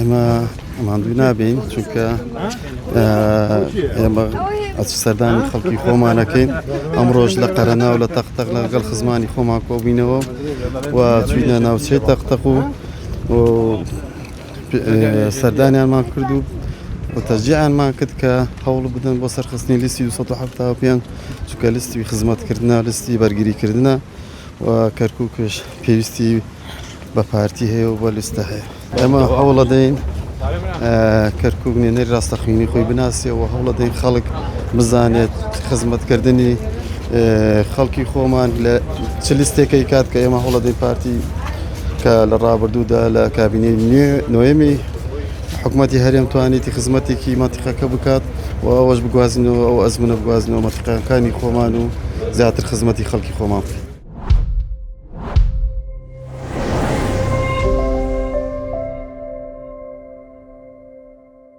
ئەمە هەندوو نابین چونکە ئێمە سەردانی خەڵکی خۆمانەکەین ئەمڕۆژ لە قەرەنا و لە تەختەق لەگەڵ خزمانی خۆمان کۆبووینەوە و چوینە ناوچەی تەختەق و سەردانیانمان کرد و تەشجیعیانمان کرد کە هەوڵ بدەن بۆ سەرخستنی لیستی 275 چونکە لیستی خزمەتکردنە لیستی بەرگریکردنە و کەرکووکش پێویستی بە پارتی هەیە و بە لیستە هەیە. ئێمە هەوڵ دەدەین کەرکووک نوێنەری ڕاستەقینی خۆی بناسیەوە، هەوڵ دەدەین خەڵک بزانێت خزمەتکردنی خەڵکی خۆمان لە چ لیستێکی کات کە ئێمە هەوڵ دەدەین پارتی کە لە ڕابردوودا لە کابینەی نوێمی حکوومەتی هەرێم توانێتی خزمەتێکی مەنتیقەکە بکات و ئەوەش بگوازنەوە ئەو ئەزمونە بگوازنەوە مەنتیقەکانی خۆمان و زیاتر خزمەتی خەڵکی خۆمان بکەین.